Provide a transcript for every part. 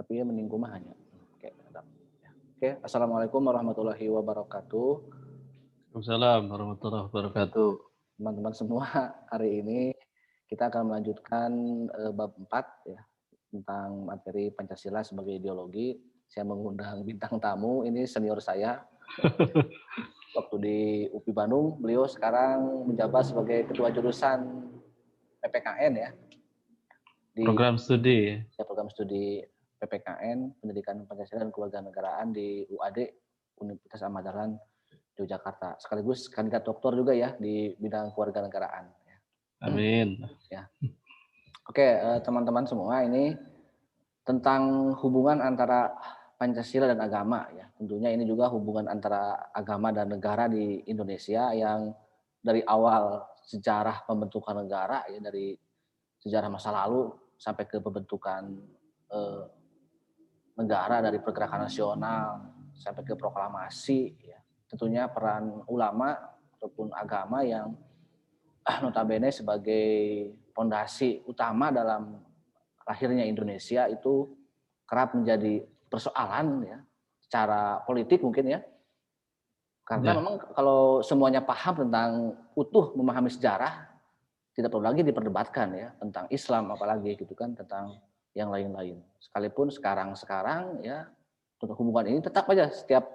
tapi meninggu mah hanya. Oke, mantap. Oke, assalamualaikum warahmatullahi wabarakatuh. Waalaikumsalam warahmatullahi wabarakatuh. Teman-teman semua, hari ini kita akan melanjutkan bab 4 ya, tentang materi Pancasila sebagai ideologi. Saya mengundang bintang tamu, ini senior saya. Waktu di UPI Bandung, beliau sekarang menjabat sebagai ketua jurusan PPKN ya, di Program studi. program studi PPKN, Pendidikan Pancasila dan Kewarganegaraan di UAD, Universitas Ahmad Dahlan, Yogyakarta. Sekaligus kandidat doktor juga ya di bidang kewarganegaraan. Amin. Ya. Oke, teman-teman semua, ini tentang hubungan antara Pancasila dan agama ya. Tentunya ini juga hubungan antara agama dan negara di Indonesia yang dari awal sejarah pembentukan negara ya, dari sejarah masa lalu sampai ke pembentukan negara, dari pergerakan nasional sampai ke proklamasi ya. Tentunya peran ulama ataupun agama yang notabene sebagai fondasi utama dalam lahirnya Indonesia itu kerap menjadi persoalan ya, secara politik mungkin ya. Karena Ya. memang kalau semuanya paham tentang utuh memahami sejarah, tidak perlu lagi diperdebatkan ya tentang Islam, apalagi gitu kan, tentang yang lain-lain. Sekalipun sekarang ya, untuk hubungan ini tetap aja setiap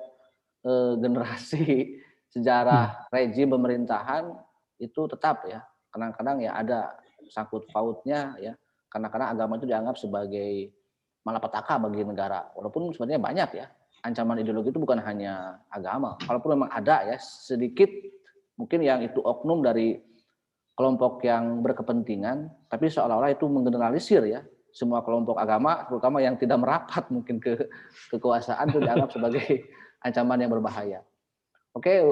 generasi sejarah rejim pemerintahan itu tetap ya, kadang-kadang ya ada sangkut pautnya ya, kadang-kadang agama itu dianggap sebagai malapetaka bagi negara. Walaupun sebenarnya banyak ya, ancaman ideologi itu bukan hanya agama. Kalaupun memang ada ya, sedikit mungkin yang itu oknum dari kelompok yang berkepentingan, tapi seolah-olah itu menggeneralisir ya, semua kelompok agama, terutama yang tidak merapat mungkin ke kekuasaan, itu dianggap sebagai ancaman yang berbahaya. Oke,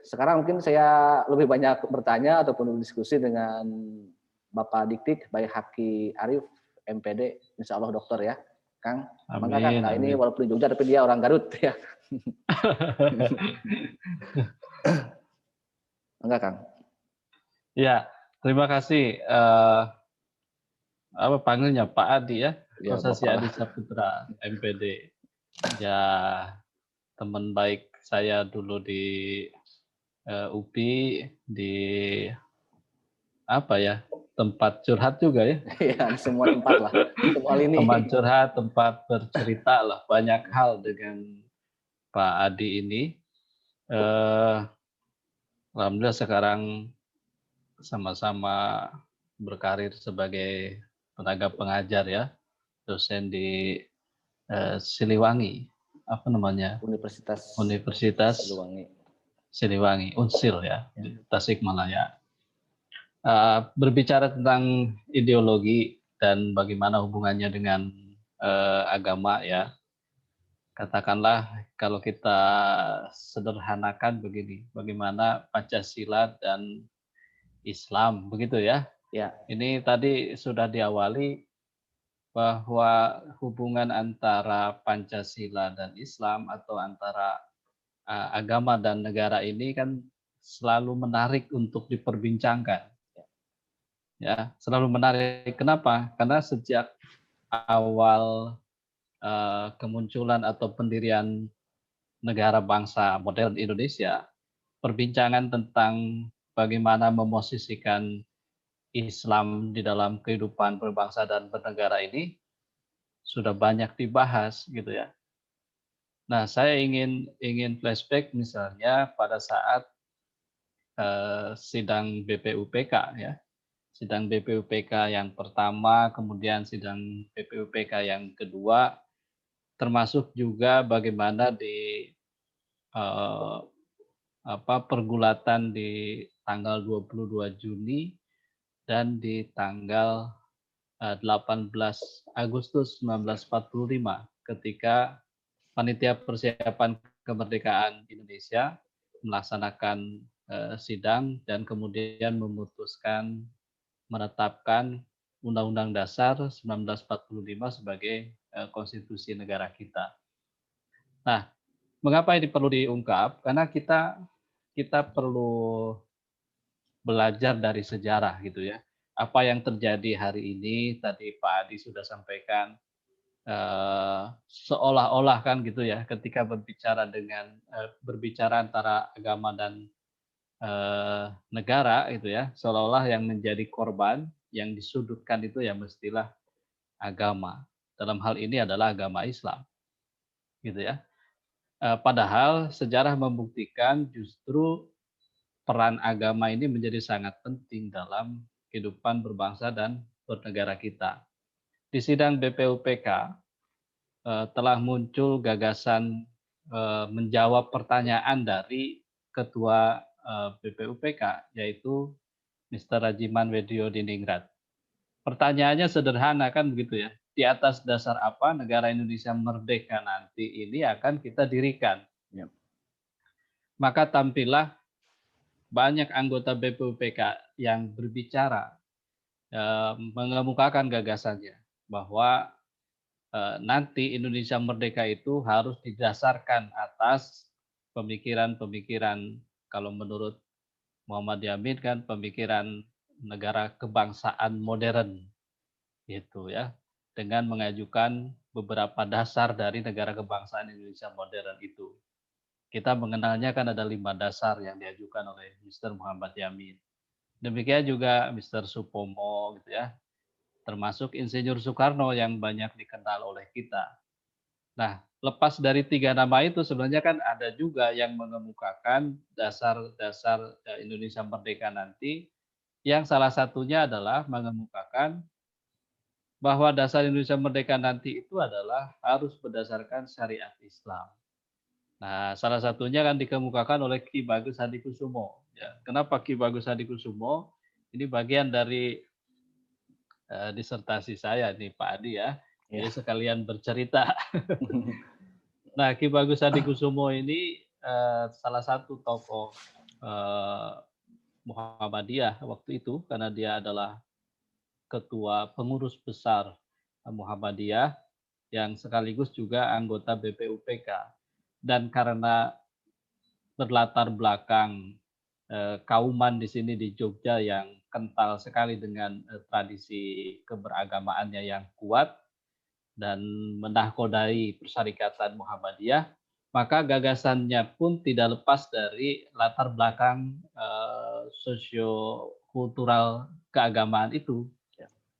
sekarang mungkin saya lebih banyak bertanya ataupun berdiskusi dengan Bapak Dikdik, baik Haki Arif, MPD, insya Allah dokter ya, Kang. Mangga Kang, Amin, nah ini amin. walaupun di Jogja tapi dia orang Garut ya. Enggak Kang? Ya, terima kasih. Apa panggilnya Pak Adi ya? Ya Kosasi Bapak lah. Adi Saputra, MPD. Ya, teman baik saya dulu di UPI, di apa ya? Tempat curhat juga ya. Ya di semua tempat lah, semua lini. Teman curhat, tempat bercerita lah banyak hal dengan Pak Adi ini. Eh, Alhamdulillah sekarang sama-sama berkarir sebagai tenaga pengajar ya, dosen di Siliwangi, apa namanya, Universitas Universitas Siliwangi. Siliwangi, Unsil ya, Ya. di Tasikmalaya. Berbicara tentang ideologi dan bagaimana hubungannya dengan agama ya, katakanlah kalau kita sederhanakan begini, bagaimana Pancasila dan Islam begitu ya. Ya, Ini tadi sudah diawali bahwa hubungan antara Pancasila dan Islam atau antara agama dan negara ini kan selalu menarik untuk diperbincangkan. Ya, selalu menarik. Kenapa? Karena sejak awal kemunculan atau pendirian negara bangsa modern Indonesia, perbincangan tentang bagaimana memosisikan Islam di dalam kehidupan berbangsa dan bernegara ini sudah banyak dibahas gitu ya. Nah, saya ingin flashback misalnya pada saat sidang BPUPK ya. Sidang BPUPK yang pertama, kemudian sidang BPUPK yang kedua, termasuk juga bagaimana di eh, pergulatan di tanggal 22 Juni dan di tanggal 18 Agustus 1945 ketika Panitia Persiapan Kemerdekaan Indonesia melaksanakan sidang dan kemudian memutuskan menetapkan Undang-Undang Dasar 1945 sebagai konstitusi negara kita. Nah, mengapa ini perlu diungkap? Karena kita perlu belajar dari sejarah gitu ya. Apa yang terjadi hari ini tadi Pak Adi sudah sampaikan, seolah-olah kan gitu ya, ketika berbicara antara agama dan negara gitu ya, seolah-olah yang menjadi korban, yang disudutkan itu ya mestilah agama. Dalam hal ini adalah agama Islam, gitu ya. Padahal sejarah membuktikan justru peran agama ini menjadi sangat penting dalam kehidupan berbangsa dan bernegara kita. Di sidang BPUPK telah muncul gagasan menjawab pertanyaan dari Ketua BPUPK, yaitu Mr. Rajiman Weddio Diningrat. Pertanyaannya sederhana kan begitu ya. Di atas dasar apa negara Indonesia merdeka nanti ini akan kita dirikan? Ya. Maka tampillah banyak anggota BPUPK yang berbicara, mengemukakan gagasannya bahwa nanti Indonesia merdeka itu harus didasarkan atas pemikiran-pemikiran, kalau menurut Muhammad Yamin kan pemikiran negara kebangsaan modern gitu ya, dengan mengajukan beberapa dasar dari negara kebangsaan Indonesia modern itu. Kita mengenalnya kan ada 5 dasar yang diajukan oleh Mr. Muhammad Yamin. Demikian juga Mr. Supomo gitu ya, termasuk Insinyur Soekarno yang banyak dikenal oleh kita. Nah, lepas dari 3 nama itu sebenarnya kan ada juga yang mengemukakan dasar-dasar Indonesia merdeka nanti, yang salah satunya adalah mengemukakan bahwa dasar Indonesia merdeka nanti itu adalah harus berdasarkan syariat Islam. Nah, salah satunya kan dikemukakan oleh Ki Bagus Hadikusumo. Ya, kenapa Ki Bagus Hadikusumo? Ini bagian dari disertasi saya nih Pak Adi ya. Jadi Ya. sekalian bercerita. Nah, Ki Bagus Hadikusumo ini salah satu tokoh Muhammadiyah waktu itu karena dia adalah ketua pengurus besar Muhammadiyah yang sekaligus juga anggota BPUPK. Dan karena berlatar belakang kauman di sini di Jogja yang kental sekali dengan tradisi keberagamaannya yang kuat dan menahkodai Persyarikatan Muhammadiyah, maka gagasannya pun tidak lepas dari latar belakang sosio-kultural keagamaan itu.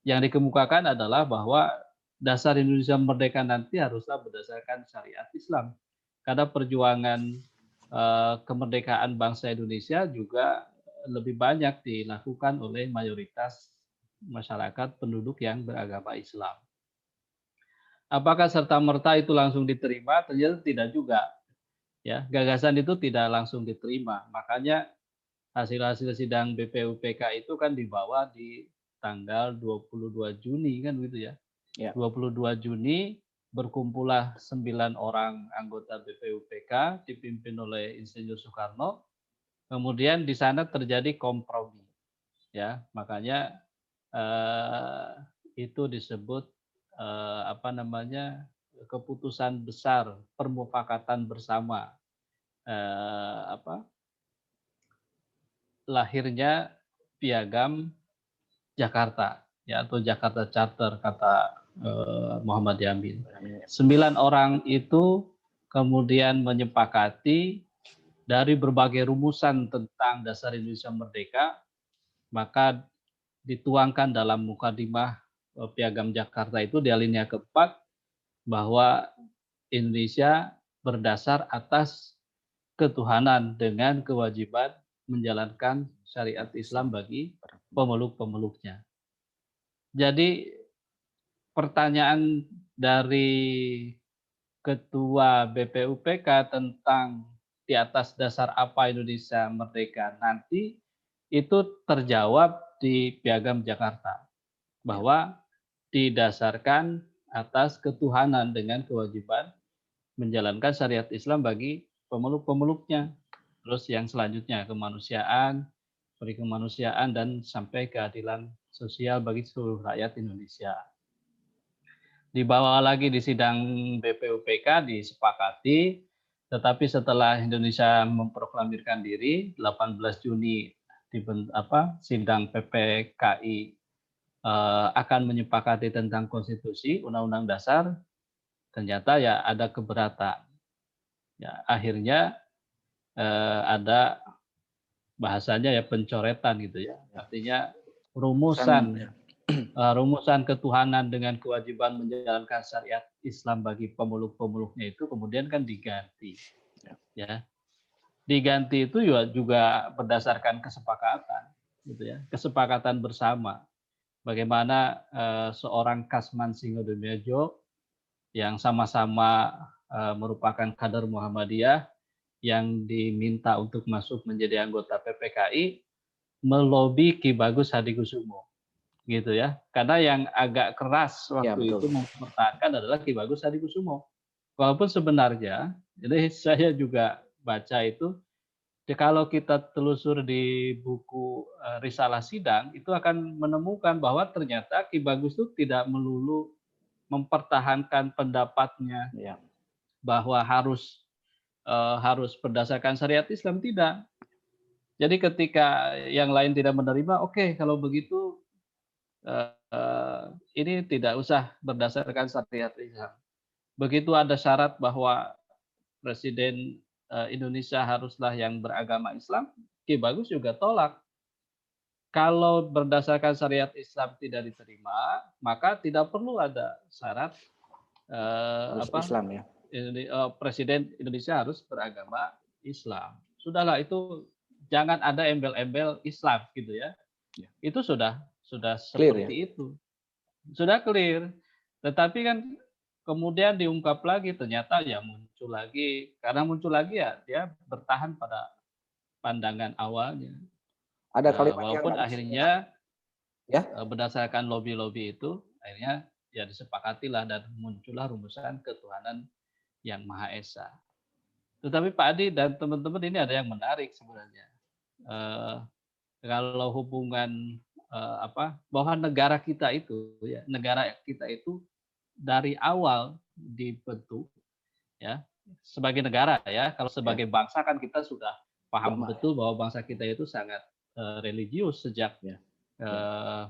Yang dikemukakan adalah bahwa dasar Indonesia merdeka nanti haruslah berdasarkan syariat Islam. Karena perjuangan kemerdekaan bangsa Indonesia juga lebih banyak dilakukan oleh mayoritas masyarakat penduduk yang beragama Islam. Apakah serta-merta itu langsung diterima? Ternyata tidak juga. Ya, gagasan itu tidak langsung diterima. Makanya hasil-hasil sidang BPUPK itu kan dibawa di tanggal 22 Juni kan gitu ya. 22 Juni berkumpullah 9 orang anggota BPUPK dipimpin oleh Insinyur Soekarno. Kemudian di sana terjadi kompromi. Ya, makanya itu disebut keputusan besar, permufakatan bersama, lahirnya Piagam Jakarta, ya, atau Jakarta Charter kata Muhammad Yamin. 9 orang itu kemudian menyepakati dari berbagai rumusan tentang dasar Indonesia merdeka, maka dituangkan dalam mukadimah Piagam Jakarta itu di alinea keempat bahwa Indonesia berdasar atas ketuhanan dengan kewajiban menjalankan syariat Islam bagi pemeluk-pemeluknya. Jadi pertanyaan dari Ketua BPUPK tentang di atas dasar apa Indonesia merdeka nanti itu terjawab di Piagam Jakarta bahwa didasarkan atas ketuhanan dengan kewajiban menjalankan syariat Islam bagi pemeluk-pemeluknya. Terus yang selanjutnya kemanusiaan, perikemanusiaan dan sampai keadilan sosial bagi seluruh rakyat Indonesia. Dibawa lagi di sidang BPUPK disepakati, tetapi setelah Indonesia memproklamirkan diri 18 Juni sidang PPKI akan menyepakati tentang konstitusi Undang-Undang Dasar, ternyata ya ada keberatan. Ya, akhirnya ada bahasanya ya pencoretan gitu ya. Artinya rumusan rumusan ketuhanan dengan kewajiban menjalankan syariat Islam bagi pemeluk-pemeluknya itu kemudian kan diganti. Ya. Diganti itu juga berdasarkan kesepakatan gitu ya. Kesepakatan bersama. Bagaimana seorang Kasman Singodomejo yang sama-sama merupakan kader Muhammadiyah yang diminta untuk masuk menjadi anggota PPKI melobi Ki Bagus Hadikusumo gitu ya. Karena yang agak keras Ya, waktu itu betul. mempertahankan adalah Ki Bagus Hadikusumo. Walaupun sebenarnya, jadi saya juga baca itu, kalau kita telusur di buku Risalah Sidang, itu akan menemukan bahwa ternyata Ki Bagus itu tidak melulu mempertahankan pendapatnya Ya. bahwa harus berdasarkan syariat Islam, tidak. Jadi ketika yang lain tidak menerima, oke, kalau begitu ini tidak usah berdasarkan syariat Islam. Begitu ada syarat bahwa Presiden Indonesia haruslah yang beragama Islam, Ki Bagus juga tolak. Kalau berdasarkan syariat Islam tidak diterima, maka tidak perlu ada syarat Islam ya. Presiden Indonesia harus beragama Islam. Sudahlah, itu jangan ada embel-embel Islam gitu ya. Itu sudah Clear ya. seperti itu. Sudah clear. Tetapi kan kemudian diungkap lagi, ternyata ya muncul lagi. Karena muncul lagi ya dia bertahan pada pandangan awalnya. Ada kalimat yang Walaupun bagus akhirnya ya. berdasarkan lobby-lobby itu akhirnya ya disepakatilah dan muncullah rumusan ketuhanan yang Maha Esa. Tetapi Pak Adi dan teman-teman, ini ada yang menarik sebenarnya. Kalau hubungan bahwa negara kita itu dari awal dibentuk ya sebagai negara ya. Kalau sebagai bangsa kan kita sudah paham betul bahwa bangsa kita itu sangat religius sejak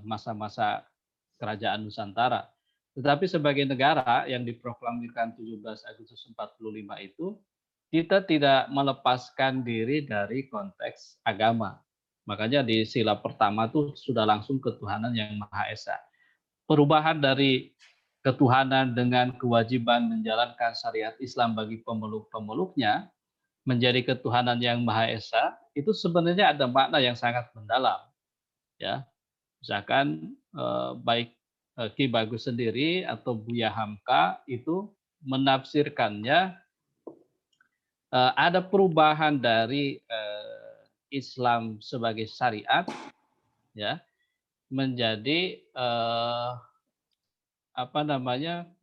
masa-masa kerajaan Nusantara. Tetapi sebagai negara yang diproklamirkan 17 Agustus 45 itu, kita tidak melepaskan diri dari konteks agama. Makanya di sila pertama tuh sudah langsung ketuhanan yang Maha Esa. Perubahan dari ketuhanan dengan kewajiban menjalankan syariat Islam bagi pemeluk-pemeluknya menjadi ketuhanan yang Maha Esa, itu sebenarnya ada makna yang sangat mendalam. Ya, misalkan baik Ki Bagus sendiri atau Buya Hamka itu menafsirkannya ada perubahan dari Islam sebagai syariat ya menjadi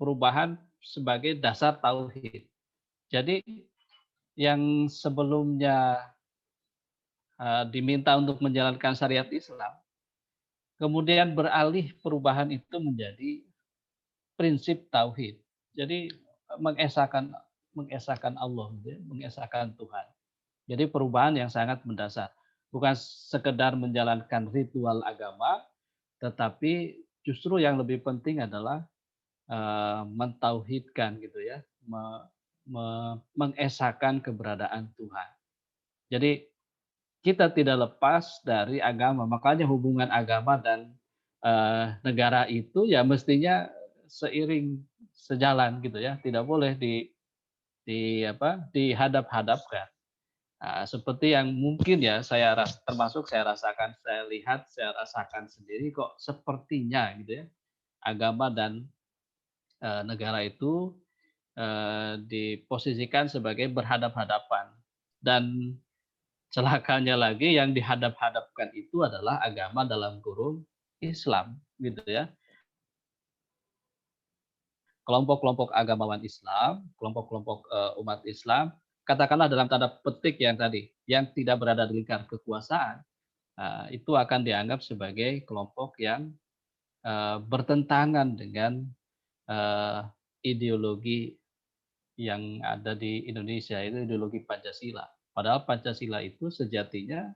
perubahan sebagai dasar tauhid. Jadi yang sebelumnya diminta untuk menjalankan syariat Islam, kemudian beralih perubahan itu menjadi prinsip tauhid. Jadi mengesahkan Allah, mengesahkan Tuhan. Jadi perubahan yang sangat mendasar. Bukan sekedar menjalankan ritual agama, tetapi justru yang lebih penting adalah mentauhidkan gitu ya, mengesahkan keberadaan Tuhan. Jadi kita tidak lepas dari agama, makanya hubungan agama dan negara itu ya mestinya seiring sejalan gitu ya, tidak boleh dihadap-hadapkan. Nah, seperti yang mungkin ya saya rasakan, saya lihat, saya rasakan sendiri kok sepertinya gitu ya, agama dan negara itu diposisikan sebagai berhadap-hadapan. Dan celakanya lagi yang dihadap-hadapkan itu adalah agama dalam kurung Islam gitu ya. Kelompok-kelompok agamawan Islam, kelompok-kelompok umat Islam, katakanlah dalam tanda petik yang tadi, yang tidak berada di lingkar kekuasaan, itu akan dianggap sebagai kelompok yang bertentangan dengan ideologi yang ada di Indonesia, itu ideologi Pancasila. Padahal Pancasila itu sejatinya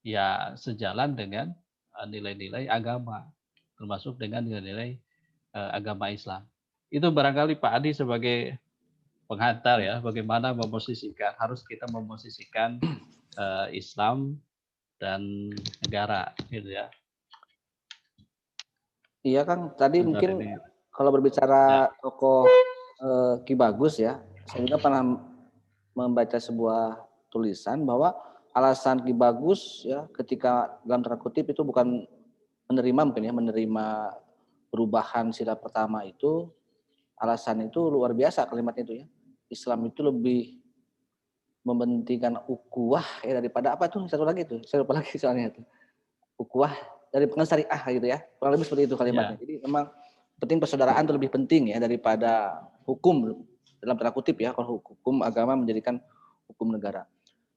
ya sejalan dengan nilai-nilai agama, termasuk dengan nilai-nilai agama Islam. itu barangkali Pak Adi sebagai pengantar ya, bagaimana harus kita memosisikan Islam dan negara gitu ya. Iya Kang, tadi Sebentar mungkin ini. kalau Ya. berbicara tokoh Ki Bagus ya, saya juga pernah membaca sebuah tulisan bahwa alasan Ki Bagus ya ketika dalam tanda kutip itu bukan menerima perubahan sila pertama itu, alasan itu luar biasa kalimatnya itu ya. Islam itu lebih mementingkan ukhuwah ya daripada apa tuh satu lagi tuh, saya lupa lagi soalnya itu. Ukhuwah dari pengen syariah gitu ya. Kurang lebih seperti itu kalimatnya. Ya. Jadi memang penting persaudaraan itu lebih penting ya daripada hukum dalam tanda kutip ya, kalau hukum agama menjadikan hukum negara.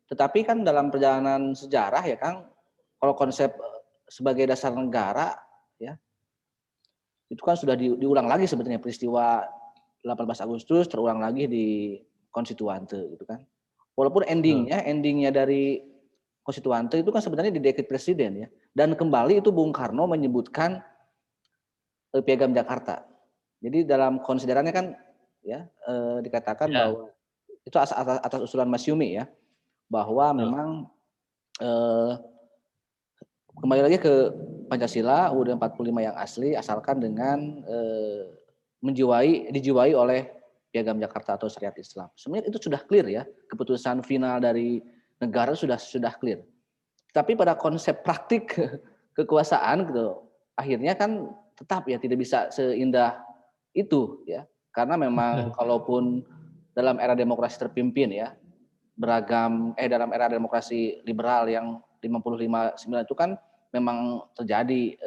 Tetapi kan dalam perjalanan sejarah ya Kang, kalau konsep sebagai dasar negara ya, itu kan sudah diulang lagi sebetulnya peristiwa 18 Agustus terulang lagi di Konstituante gitu kan. Walaupun endingnya dari Konstituante itu kan sebenarnya di dekret presiden ya. Dan kembali itu Bung Karno menyebutkan Piagam Jakarta. Jadi dalam konsiderannya kan ya dikatakan Ya. bahwa itu atas usulan Masyumi ya, bahwa memang kembali lagi ke Pancasila UUD 45 yang asli asalkan dengan dijiwai oleh Piagam Jakarta atau Syariat Islam. Sebenarnya itu sudah clear ya, keputusan final dari negara sudah clear. Tapi pada konsep praktik kekuasaan gitu, akhirnya kan tetap ya tidak bisa seindah itu ya. Karena memang kalaupun dalam era demokrasi terpimpin ya, dalam era demokrasi liberal yang 55-9 itu kan memang terjadi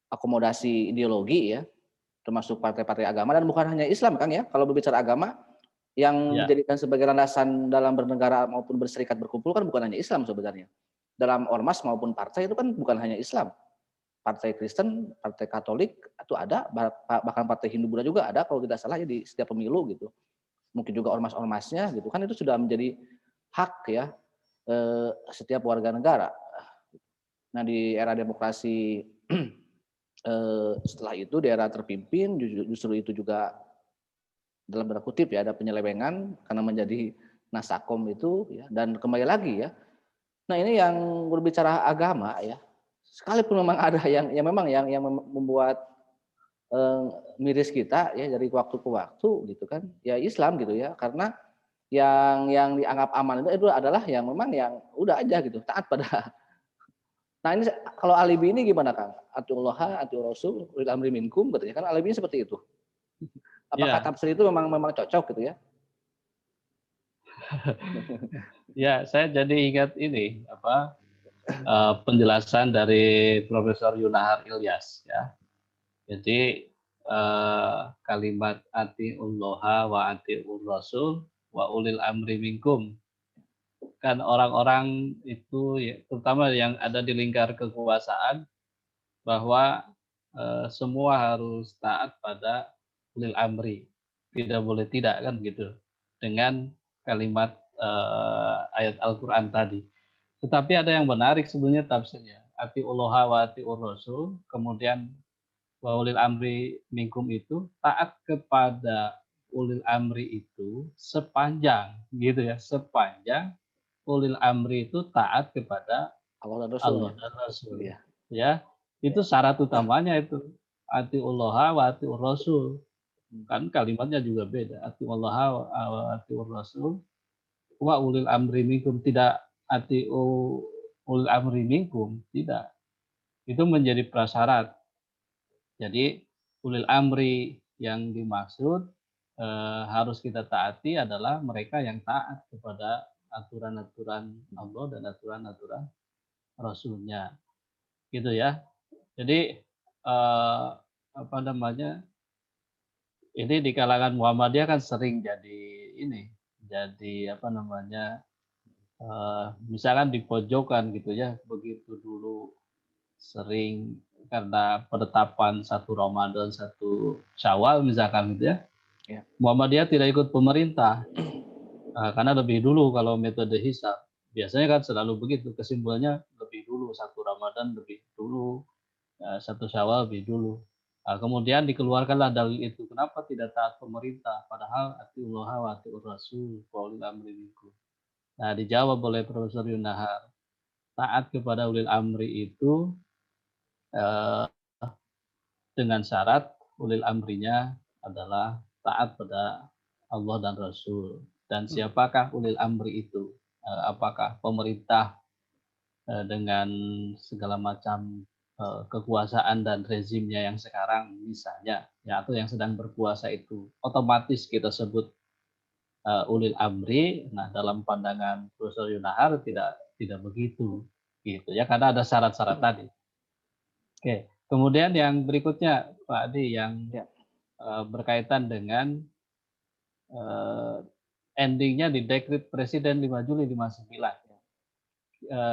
akomodasi ideologi ya, termasuk partai-partai agama dan bukan hanya Islam Kang ya. Kalau berbicara agama yang dijadikan sebagai landasan dalam bernegara maupun berserikat berkumpul kan bukan hanya Islam sebenarnya. Dalam ormas maupun partai itu kan bukan hanya Islam. Partai Kristen, partai Katolik itu ada, bahkan partai Hindu Buddha juga ada kalau tidak salah ya di setiap pemilu gitu. Mungkin juga ormas-ormasnya gitu kan itu sudah menjadi hak ya setiap warga negara. Nah di era demokrasi setelah itu di era terpimpin justru itu juga dalam tanda kutip ya ada penyelewengan karena menjadi nasakom itu ya, dan kembali lagi ya. Nah ini yang berbicara agama ya, sekalipun memang ada yang memang yang membuat miris kita ya dari waktu ke waktu gitu kan ya Islam gitu ya, karena yang dianggap aman itu adalah yang memang yang udah aja gitu taat pada. Nah ini kalau alibi ini gimana Kang? Atiullah, atiur Rasul, ulil amri minkum katanya kan alibinya seperti itu. Apakah Ya. tafsir itu memang cocok gitu ya? Ya, saya jadi ingat ini penjelasan dari Profesor Yunahar Ilyas ya. Jadi kalimat atiullaha wa atiur rasul wa ulil amri minkum, kan orang-orang itu ya, terutama yang ada di lingkar kekuasaan, bahwa semua harus taat pada ulil amri, tidak boleh tidak kan gitu, dengan kalimat ayat Al-Quran tadi. Tetapi ada yang menarik sebenarnya tafsirnya. Atiullaha wa atiur rasul, kemudian wa ulil amri minkum itu taat kepada ulil amri itu sepanjang gitu ya, sepanjang ulil amri itu taat kepada Allah dan Allah Rasulnya. dan Rasul. Iya. Ya, itu syarat utamanya itu. Atiullaha wa atiur rasul. Kan kalimatnya juga beda. Atiullaha wa atiur rasul wa ulil amri minkum, tidak ulil amri minkum, tidak. Itu menjadi prasyarat. Jadi ulil amri yang dimaksud harus kita taati adalah mereka yang taat kepada aturan-aturan Allah dan aturan-aturan Rasulnya, gitu ya. Jadi apa namanya, ini di kalangan Muhammadiyah kan sering jadi apa namanya, misalkan di pojokan gitu ya, begitu dulu sering karena penetapan satu Ramadan, satu Syawal misalkan gitu ya, Ya. Muhammadiyah tidak ikut pemerintah karena lebih dulu kalau metode hisab. Biasanya kan selalu begitu, kesimpulannya lebih dulu satu Ramadan lebih dulu, satu Syawal lebih dulu. Kemudian dikeluarkanlah dalil itu. Kenapa tidak taat pemerintah? Padahal atiullaha wa atiur rasul wa ulil amri minkum. Nah, dijawab oleh Profesor Yunahar, taat kepada ulil amri itu eh, dengan syarat ulil amrinya adalah taat pada Allah dan Rasul. Dan siapakah ulil amri itu? Apakah pemerintah dengan segala macam kekuasaan dan rezimnya yang sekarang misalnya, ya, atau yang sedang berkuasa itu otomatis kita sebut ulil amri. Nah, dalam pandangan Profesor Yunahar tidak begitu, gitu ya, karena ada syarat-syarat tadi. Oke, kemudian yang berikutnya Pak Adi yang Ya. berkaitan dengan endingnya di dekret Presiden 5 Juli 59,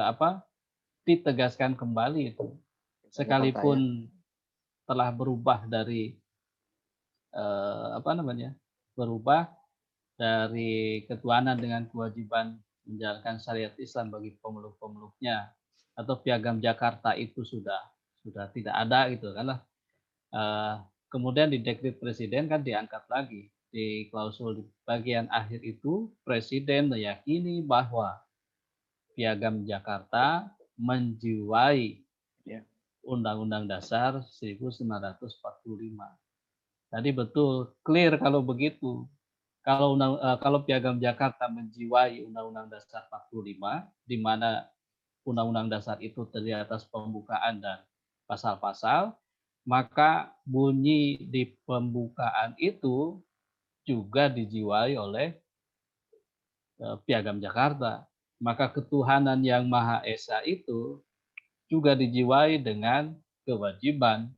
apa ditegaskan kembali itu, Jakarta ya. sekalipun telah berubah dari apa namanya, berubah dari ketuhanan dengan kewajiban menjalankan syariat Islam bagi pemeluk-pemeluknya, atau Piagam Jakarta itu sudah tidak ada gitu kan lah. Kemudian di dekret presiden kan diangkat lagi di klausul di bagian akhir itu, presiden meyakini bahwa Piagam Jakarta menjiwai Ya. Undang-Undang Dasar 1945. Tadi betul, clear kalau begitu. Kalau Piagam Jakarta menjiwai Undang-Undang Dasar 45, di mana Undang-Undang Dasar itu terdiri atas pembukaan dan pasal-pasal, maka bunyi di pembukaan itu juga dijiwai oleh Piagam Jakarta. Maka ketuhanan yang Maha Esa itu juga dijiwai dengan kewajiban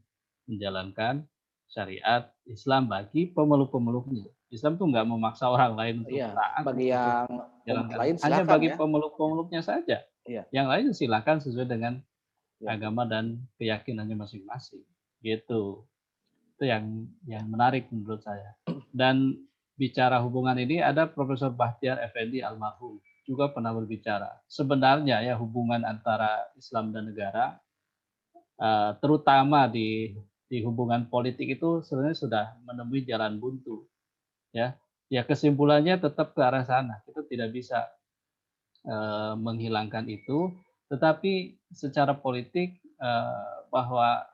menjalankan syariat Islam bagi pemeluk-pemeluknya. Islam tuh nggak memaksa orang lain untuk Iya, taat bagi untuk yang umat jalankan, lain hanya silakan bagi ya. pemeluk-pemeluknya saja. Iya, Yang lain silakan sesuai dengan iya. agama dan keyakinannya masing-masing. Gitu. Itu yang menarik menurut saya. Dan bicara hubungan ini, ada Profesor Bahtiar Effendi almarhum juga pernah berbicara. Sebenarnya ya hubungan antara Islam dan negara, terutama di hubungan politik itu sebenarnya sudah menemui jalan buntu. Ya, ya kesimpulannya tetap ke arah sana. Kita tidak bisa menghilangkan itu, tetapi secara politik bahwa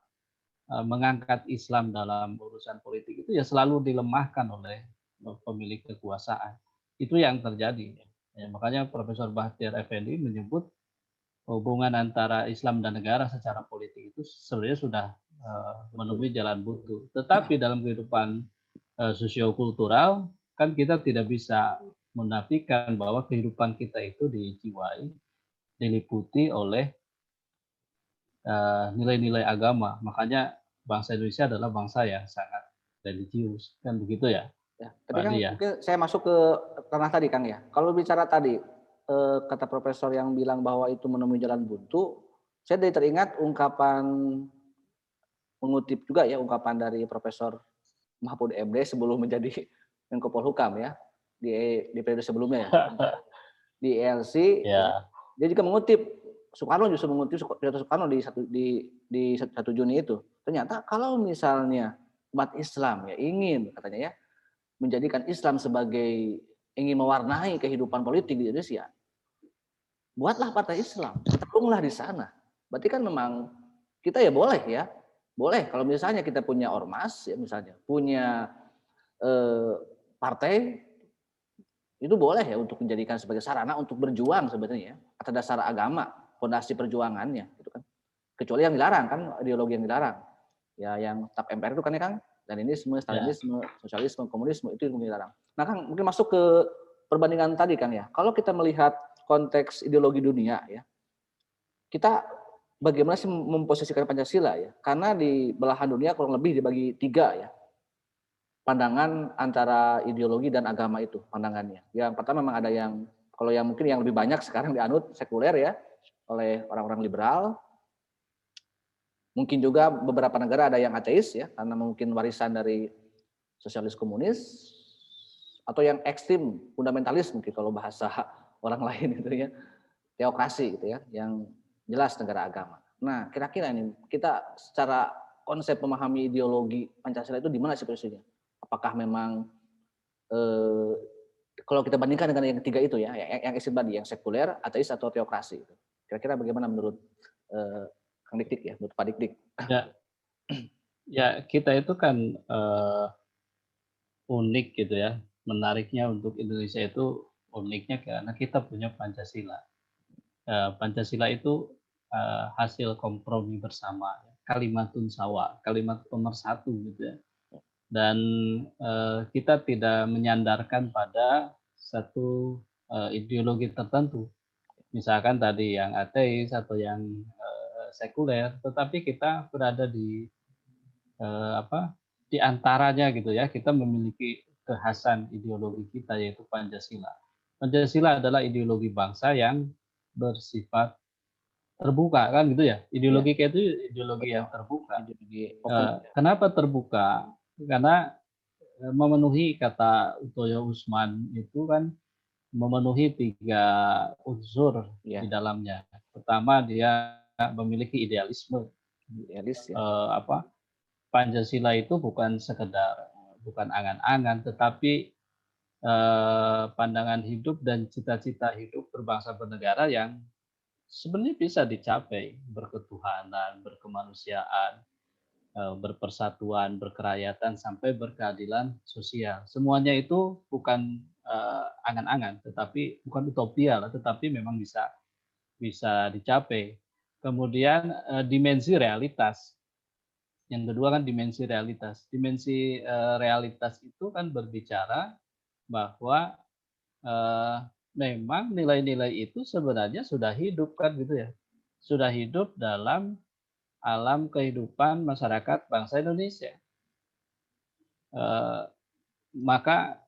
mengangkat Islam dalam urusan politik itu ya selalu dilemahkan oleh pemilik kekuasaan. Itu yang terjadi. Ya, makanya Profesor Bahtiar Effendi menyebut hubungan antara Islam dan negara secara politik itu sebenarnya sudah menemui jalan buntu. Tetapi dalam kehidupan sosiokultural kan kita tidak bisa menafikan bahwa kehidupan kita itu dijiwai, diliputi oleh nilai-nilai agama. Makanya bangsa Indonesia adalah bangsa yang sangat religius, kan begitu ya, Ya. Pak Tapi kan Adi ya? mungkin saya masuk ke ranah tadi Kang ya. Kalau bicara tadi kata profesor yang bilang bahwa itu menemui jalan buntu, saya jadi teringat ungkapan mengutip juga ya ungkapan dari Profesor Mahfud MD sebelum menjadi Menko Polhukam ya di periode sebelumnya ya di ELC ya, Ya, dia juga mengutip Soekarno, justru mengutip pidato Soekarno di 1 Juni itu. Ternyata kalau misalnya umat Islam ya ingin katanya ya menjadikan Islam sebagai ingin mewarnai kehidupan politik di Indonesia, buatlah partai Islam, bergabunglah di sana. Berarti kan memang kita ya boleh kalau misalnya kita punya ormas ya misalnya, punya partai itu boleh ya untuk dijadikan sebagai sarana untuk berjuang sebenarnya atas dasar agama, fondasi perjuangannya gitu kan. Kecuali yang dilarang kan, ideologi yang dilarang. Ya yang tap MPR itu kan ya Kang, Leninisme, ya, Stalinisme, sosialisme, komunisme itu yang dilarang. Nah Kang, mungkin masuk ke perbandingan tadi Kang ya. Kalau kita melihat konteks ideologi dunia ya, kita bagaimana sih memposisikan Pancasila ya? Karena di belahan dunia kurang lebih dibagi 3 ya. Pandangan antara ideologi dan agama itu pandangannya. Yang pertama memang ada yang kalau yang mungkin yang lebih banyak sekarang dianut sekuler ya oleh orang-orang liberal. Mungkin juga beberapa negara ada yang ateis ya karena mungkin warisan dari sosialis komunis atau yang ekstrim fundamentalis mungkin kalau bahasa orang lain itu ya teokrasi gitu ya yang jelas negara agama. Nah kira-kira ini kita secara konsep memahami ideologi Pancasila itu di mana sih posisinya? Apakah memang kalau kita bandingkan dengan yang ketiga itu ya, yang ekstrim tadi, yang sekuler, ateis atau teokrasi. Kira-kira bagaimana menurut Kang Dik ya, menurut Pak Dik? Ya, ya kita itu kan unik gitu ya. Menariknya untuk Indonesia itu uniknya karena kita punya Pancasila. Pancasila itu hasil kompromi bersama, kalimatun sawa, kalimat pemersatu gitu ya. Dan kita tidak menyandarkan pada satu ideologi tertentu. Misalkan tadi yang ateis atau yang sekuler, tetapi kita berada di di antaranya gitu ya. Kita memiliki kekhasan ideologi kita yaitu Pancasila. Pancasila adalah ideologi bangsa yang bersifat terbuka kan gitu ya. Ya, Ideologi kayak itu ideologi betul. yang terbuka. Ideologi open. Kenapa terbuka? Karena memenuhi kata Utoyo Usman itu kan memenuhi 3 unsur di Ya, dalamnya. Pertama dia memiliki idealisme. idealis ya. Pancasila itu bukan sekedar bukan angan-angan tetapi pandangan hidup dan cita-cita hidup berbangsa bernegara yang sebenarnya bisa dicapai, berketuhanan, berkemanusiaan, berpersatuan, berkerakyatan, sampai berkeadilan sosial. Semuanya itu bukan angan-angan, tetapi bukan utopia lah, tetapi memang bisa dicapai. Kemudian dimensi realitas. Yang kedua kan dimensi realitas. Dimensi realitas itu kan berbicara bahwa eh, memang nilai-nilai itu sebenarnya sudah hidup kan gitu ya. Sudah hidup dalam alam kehidupan masyarakat bangsa Indonesia. Eh, maka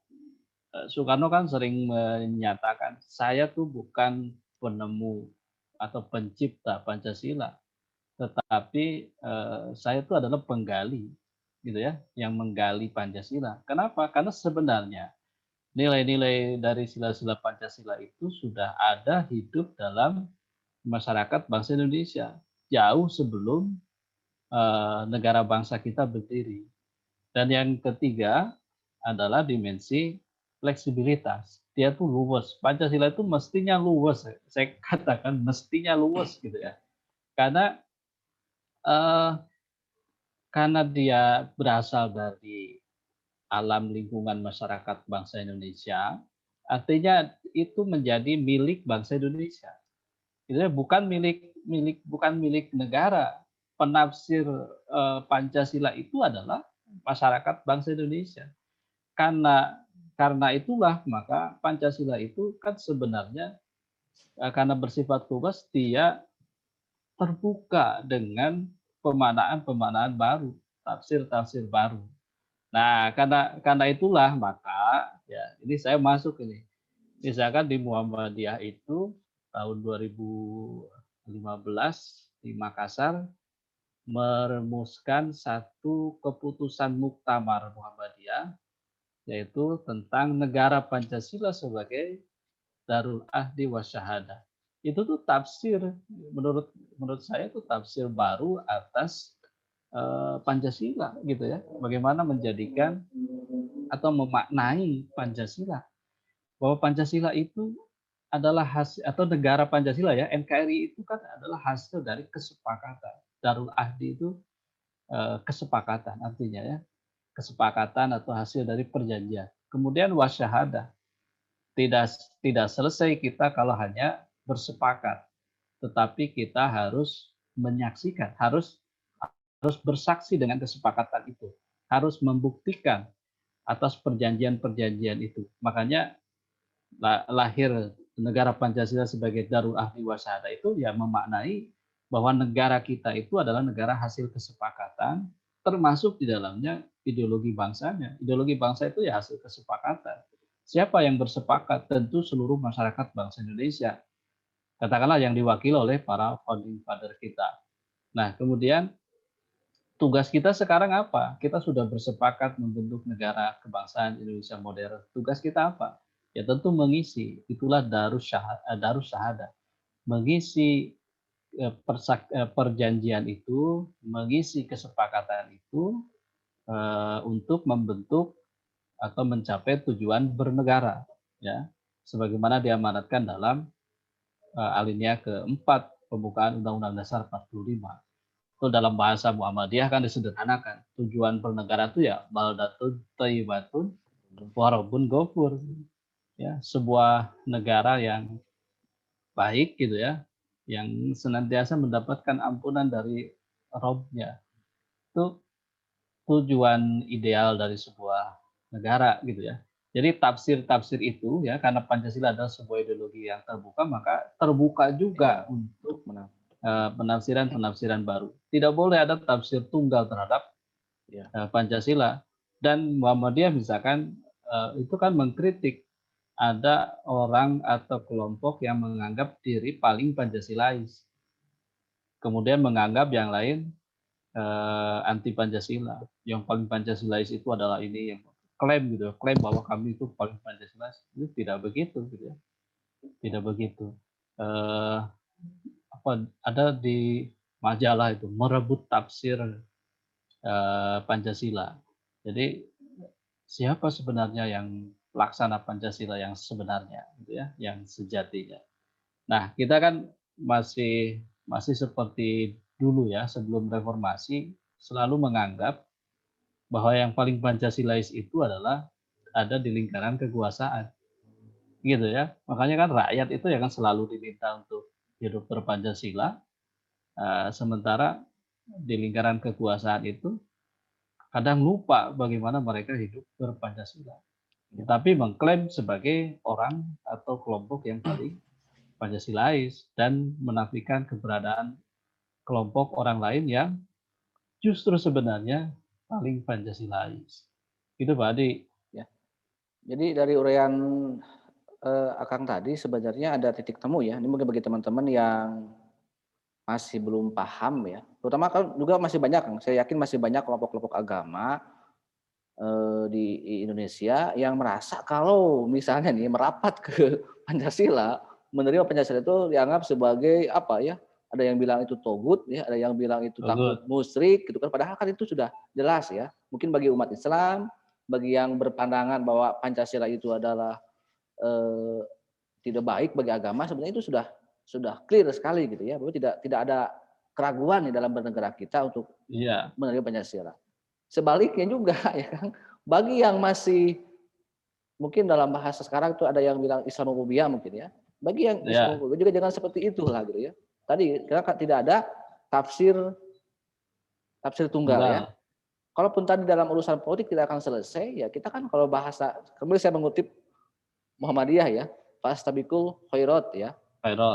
Soekarno kan sering menyatakan saya tuh bukan penemu atau pencipta Pancasila, tetapi saya itu adalah penggali, gitu ya, yang menggali Pancasila. Kenapa? Karena sebenarnya nilai-nilai dari sila-sila Pancasila itu sudah ada hidup dalam masyarakat bangsa Indonesia jauh sebelum negara bangsa kita berdiri. Dan yang ketiga adalah dimensi fleksibilitas. Dia tuh luwes. Pancasila itu mestinya luwes. Saya katakan mestinya luwes gitu ya. Karena eh, karena dia berasal dari alam lingkungan masyarakat bangsa Indonesia, artinya itu menjadi milik bangsa Indonesia. Itu bukan milik negara. Penafsir Pancasila itu adalah masyarakat bangsa Indonesia. Karena itulah maka Pancasila itu kan sebenarnya karena bersifat luas dia terbuka dengan pemaknaan-pemaknaan baru, tafsir-tafsir baru. Nah, karena itulah maka ya ini saya masuk ini. Misalkan di Muhammadiyah itu tahun 2015 di Makassar merumuskan satu keputusan Muktamar Muhammadiyah yaitu tentang negara Pancasila sebagai Darul Ahdi Wasyahadah. Itu tuh tafsir menurut saya itu tafsir baru atas Pancasila gitu ya. Bagaimana menjadikan atau memaknai Pancasila bahwa Pancasila itu adalah hasil atau negara Pancasila ya NKRI itu kan adalah hasil dari kesepakatan. Darul Ahdi itu kesepakatan artinya ya kesepakatan atau hasil dari perjanjian. Kemudian wasyahadah tidak tidak selesai kita kalau hanya bersepakat, tetapi kita harus menyaksikan, harus bersaksi dengan kesepakatan itu, harus membuktikan atas perjanjian-perjanjian itu. Makanya lahir negara Pancasila sebagai Darul Ahdi Wasada itu ya memaknai bahwa negara kita itu adalah negara hasil kesepakatan, termasuk di dalamnya ideologi bangsanya. Ideologi bangsa itu ya hasil kesepakatan. Siapa yang bersepakat? Tentu seluruh masyarakat bangsa Indonesia. Katakanlah yang diwakili oleh para founding father kita. Nah, kemudian tugas kita sekarang apa? Kita sudah bersepakat membentuk negara kebangsaan Indonesia modern. Tugas kita apa? Ya tentu mengisi. Itulah darus syahadah. Mengisi perjanjian itu, mengisi kesepakatan itu untuk membentuk atau mencapai tujuan bernegara, ya, sebagaimana diamanatkan dalam alinea keempat pembukaan Undang-Undang Dasar 45. Itu dalam bahasa Muhammadiyah kan disederhanakan. Tujuan bernegara itu ya baldatun thayyibatun wa rabbun ghafur. Ya, sebuah negara yang baik gitu ya, yang senantiasa mendapatkan ampunan dari Rabb-nya. Itu tujuan ideal dari sebuah negara gitu ya. Jadi tafsir-tafsir itu ya, karena Pancasila adalah sebuah ideologi yang terbuka, maka terbuka juga untuk penafsiran-penafsiran baru. Tidak boleh ada tafsir tunggal terhadap Pancasila. Dan Muhammadiyah misalkan itu kan mengkritik ada orang atau kelompok yang menganggap diri paling Pancasilais, kemudian menganggap yang lain anti Pancasila. Yang paling Pancasilais itu adalah ini, yang klaim gitu, klaim bahwa kami itu paling Pancasilais. Itu tidak begitu gitu ya. Tidak begitu. Ada di majalah itu merebut tafsir Pancasila. Jadi siapa sebenarnya yang laksana Pancasila yang sebenarnya gitu ya, yang sejatinya. Nah, kita kan masih seperti dulu ya, sebelum reformasi selalu menganggap bahwa yang paling Pancasilais itu adalah ada di lingkaran kekuasaan. Gitu ya. Makanya kan rakyat itu ya kan selalu diminta untuk hidup berpancasila, sementara di lingkaran kekuasaan itu kadang lupa bagaimana mereka hidup berpancasila. Tetapi mengklaim sebagai orang atau kelompok yang paling Pancasilais dan menafikan keberadaan kelompok orang lain yang justru sebenarnya paling Pancasilais. Gitu Pak Adi. Ya. Jadi dari uraian Akang tadi sebenarnya ada titik temu ya. Ini mungkin bagi teman-teman yang masih belum paham ya. Terutama kan juga masih banyak, Kang. Saya yakin masih banyak kelompok-kelompok agama di Indonesia yang merasa kalau misalnya nih merapat ke Pancasila, menerima Pancasila itu dianggap sebagai apa ya? Ada yang bilang itu togut ya, ada yang bilang itu takut musyrik gitu kan. Padahal kan itu sudah jelas ya. Mungkin bagi umat Islam, bagi yang berpandangan bahwa Pancasila itu adalah eh, tidak baik bagi agama, sebenarnya itu sudah clear sekali gitu ya, bahwa tidak ada keraguan di dalam bernegara kita untuk menerima Pancasila. Sebaliknya juga ya kan, bagi yang masih mungkin dalam bahasa sekarang itu ada yang bilang Islamofobia mungkin ya. Bagi yang Islamofobia juga jangan seperti itulah gitu ya. Tadi karena tidak ada tafsir tunggal ya. Kalaupun tadi dalam urusan politik tidak akan selesai, ya kita kan kalau bahasa, kembali saya mengutip Muhammadiyah ya, fastabiqul khairat ya.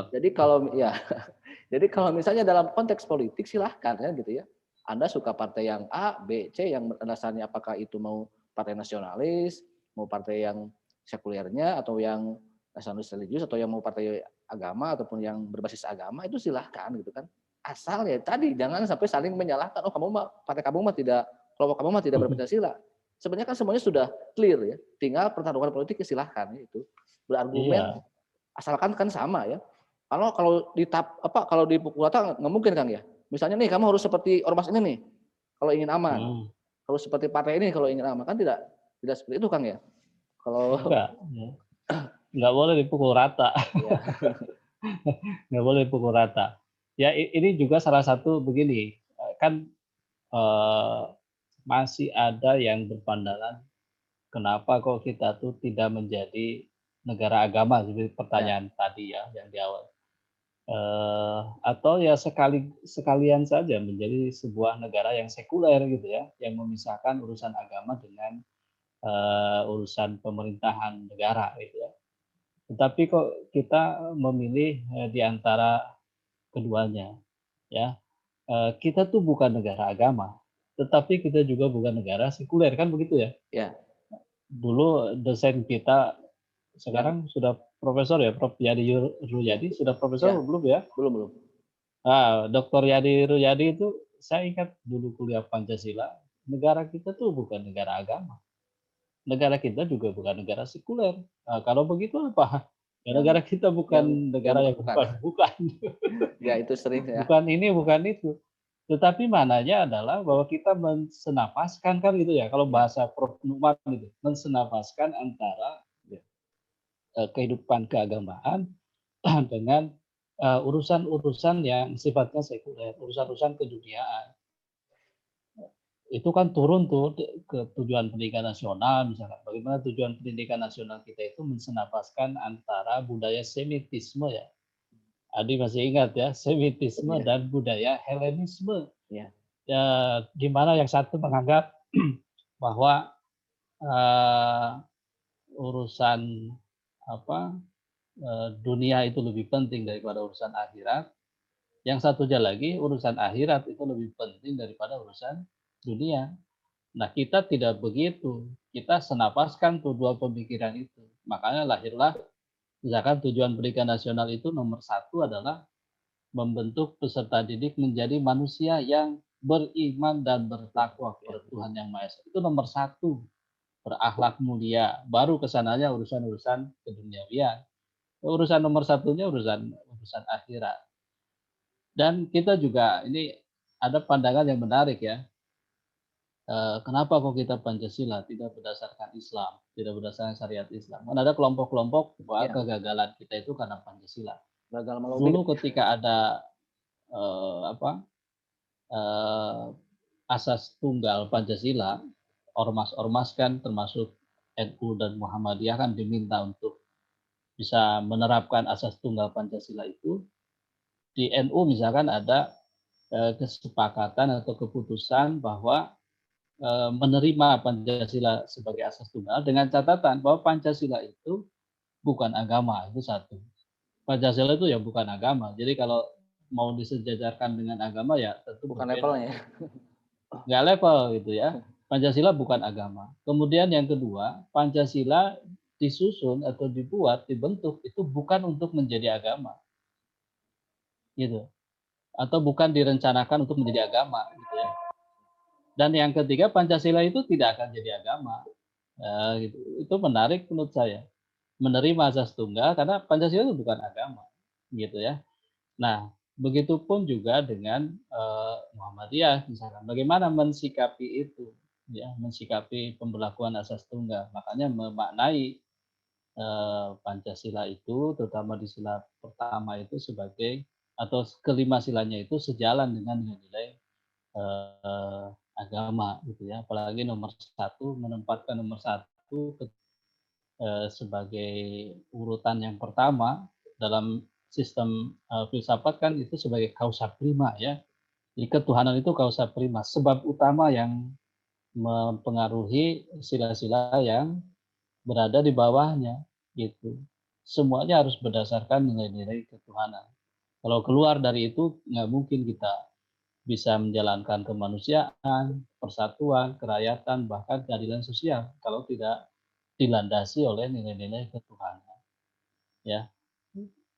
Jadi kalau misalnya dalam konteks politik silahkan ya gitu ya. Anda suka partai yang A, B, C yang dasarnya apakah itu mau partai nasionalis, mau partai yang sekulernya atau yang nasionalis religius atau yang mau partai agama ataupun yang berbasis agama itu silahkan gitu kan. Asal ya tadi jangan sampai saling menyalahkan, oh kamu mah partai kamu mah tidak, kelompok kamu mah tidak berpancasila. Sebenarnya kan semuanya sudah clear ya. Tinggal pertarungan politik ya silahkan itu. Berargumen asalkan kan sama ya. Kalau dipukul rata nggak mungkin Kang ya. Misalnya nih kamu harus seperti ormas ini nih kalau ingin aman. Kalau seperti partai ini kalau ingin aman kan tidak seperti itu Kang ya. Kalau nggak boleh dipukul rata. Nggak boleh dipukul rata. Ya ini juga salah satu begini, kan masih ada yang berpandangan kenapa kok kita tuh tidak menjadi negara agama, seperti pertanyaan tadi ya yang di awal. Atau ya sekalian saja menjadi sebuah negara yang sekuler gitu ya, yang memisahkan urusan agama dengan urusan pemerintahan negara gitu ya. Tetapi kok kita memilih di antara keduanya ya. Kita tuh bukan negara agama, tetapi kita juga bukan negara sekuler kan begitu ya? Ya. Dulu dosen kita sekarang sudah profesor ya, Prof. Yadi Ruyadi, sudah profesor belum ya? Belum. Dr. Yadi Ruyadi itu saya ingat dulu kuliah Pancasila, negara kita tuh bukan negara agama. Negara kita juga bukan negara sekuler. Kalau begitu apa Ya, negara kita bukan negara yang bukan. bukan. Ya itu sering ya. Bukan ini, bukan itu. Tetapi maknanya adalah bahwa kita mensenapaskan kan gitu ya. Kalau Ya. bahasa Prof. Nukman itu, mensenapaskan antara kehidupan keagamaan dengan urusan-urusan yang sifatnya sekuler, urusan-urusan keduniaan. Itu kan turun tuh ke tujuan pendidikan nasional misalkan. Bagaimana tujuan pendidikan nasional kita itu mensenapaskan antara budaya Semitisme ya. Adi masih ingat ya, Semitisme Ya. dan budaya Helenisme. Ya. Ya, di mana yang satu menganggap bahwa urusan apa dunia itu lebih penting daripada urusan akhirat. Yang satunya lagi urusan akhirat itu lebih penting daripada urusan dunia. Nah, kita tidak begitu. Kita senapaskan tuh dua pemikiran itu. Makanya lahirlah, misalkan tujuan pendidikan nasional itu nomor satu adalah membentuk peserta didik menjadi manusia yang beriman dan bertakwa kepada Tuhan Yang Maha Esa. Itu nomor satu. Berakhlak mulia. Baru kesananya urusan-urusan keduniawian. Urusan nomor satunya urusan akhirat. Dan kita juga ini ada pandangan yang menarik ya. Kenapa kok kita Pancasila tidak berdasarkan Islam, tidak berdasarkan syariat Islam? Kan ada kelompok-kelompok bahwa Ya. kegagalan kita itu karena Pancasila. Gagal melobi. Dulu ketika ada asas tunggal Pancasila, ormas-ormas kan termasuk NU dan Muhammadiyah kan diminta untuk bisa menerapkan asas tunggal Pancasila itu. Di NU misalkan ada kesepakatan atau keputusan bahwa menerima Pancasila sebagai asas tunggal dengan catatan bahwa Pancasila itu bukan agama, itu satu. Pancasila itu ya bukan agama. Jadi kalau mau disejajarkan dengan agama ya tentu Bukan berbeda. levelnya. Nggak level gitu ya. Pancasila bukan agama. Kemudian yang kedua, Pancasila disusun atau dibuat, dibentuk itu bukan untuk menjadi agama. Gitu. Atau bukan direncanakan untuk menjadi agama gitu ya. Dan yang ketiga, Pancasila itu tidak akan jadi agama. Gitu. Itu menarik menurut saya. Menerima asas tunggal karena Pancasila itu bukan agama, gitu ya. Nah, begitupun juga dengan Muhammadiyah misalkan. Bagaimana mensikapi itu? Ya, mensikapi pemberlakuan asas tunggal. Makanya memaknai Pancasila itu, terutama di sila pertama itu sebagai atau kelima silanya itu sejalan dengan nilai-nilai agama, gitu ya. Apalagi nomor satu menempatkan nomor satu sebagai urutan yang pertama dalam sistem filsafat kan itu sebagai causa prima ya. Jadi ketuhanan itu causa prima, sebab utama yang mempengaruhi sila-sila yang berada di bawahnya gitu. Semuanya harus berdasarkan nilai-nilai ketuhanan. Kalau keluar dari itu nggak mungkin kita bisa menjalankan kemanusiaan, persatuan, kerakyatan, bahkan keadilan sosial kalau tidak dilandasi oleh nilai-nilai ketuhanan. Ya,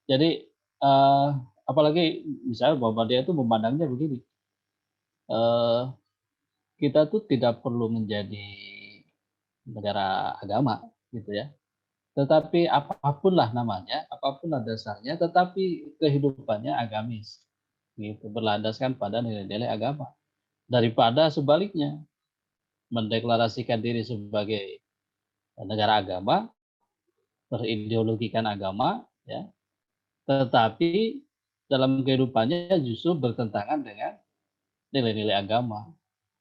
jadi apalagi misalnya Muhammadiyah itu memandangnya begini, kita tuh tidak perlu menjadi negara agama, gitu ya. Tetapi apapun lah namanya, apapun lah dasarnya, tetapi kehidupannya agamis, gitu, berlandaskan pada nilai-nilai agama. Daripada sebaliknya, mendeklarasikan diri sebagai negara agama, berideologikan agama, ya, tetapi dalam kehidupannya justru bertentangan dengan nilai-nilai agama,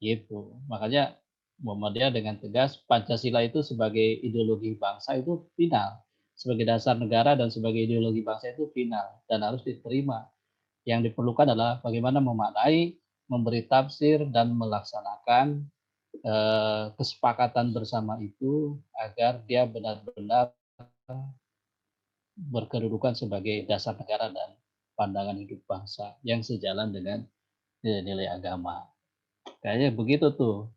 gitu. Makanya Muhammadiyah dengan tegas Pancasila itu sebagai ideologi bangsa itu final, sebagai dasar negara dan sebagai ideologi bangsa itu final dan harus diterima. Yang diperlukan adalah bagaimana memaknai, memberi tafsir dan melaksanakan kesepakatan bersama itu agar dia benar-benar berkedudukan sebagai dasar negara dan pandangan hidup bangsa yang sejalan dengan nilai-nilai agama. Kayaknya begitu tuh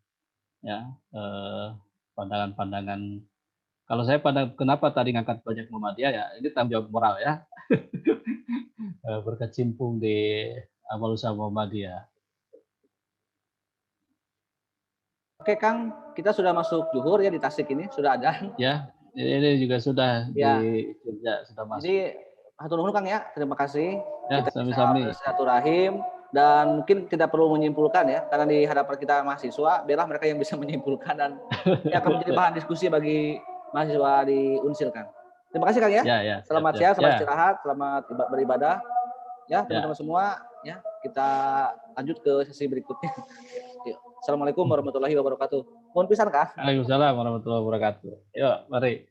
ya pandangan-pandangan. Kalau saya kenapa tadi ngangkat banyak Muhammadiyah ya ini tanggung jawab moral ya. Berkecimpung di amal usaha Muhammadiyah. Oke Kang, kita sudah masuk zuhur ya di Tasik ini, sudah ada. Ya, ini juga sudah Ya, di Jogja sudah masuk. jadi hatur nuhun Kang ya, terima kasih. Ya, Kita bisa sami-sami. bersilaturahim dan mungkin tidak perlu menyimpulkan ya, karena di hadapan kita mahasiswa, biarlah mereka yang bisa menyimpulkan dan ini akan menjadi bahan diskusi bagi mahasiswa di Unsil Kang. Terima kasih Kang ya. Ya, ya, Selamat siap, siang, siap. selamat Ya, istirahat, selamat beribadah. Ya, ya. teman-teman semua, ya kita lanjut ke sesi berikutnya. Yuk. Assalamualaikum warahmatullahi wabarakatuh. Mohon pisan Kang. Waalaikumsalam warahmatullahi wabarakatuh. Yuk, mari.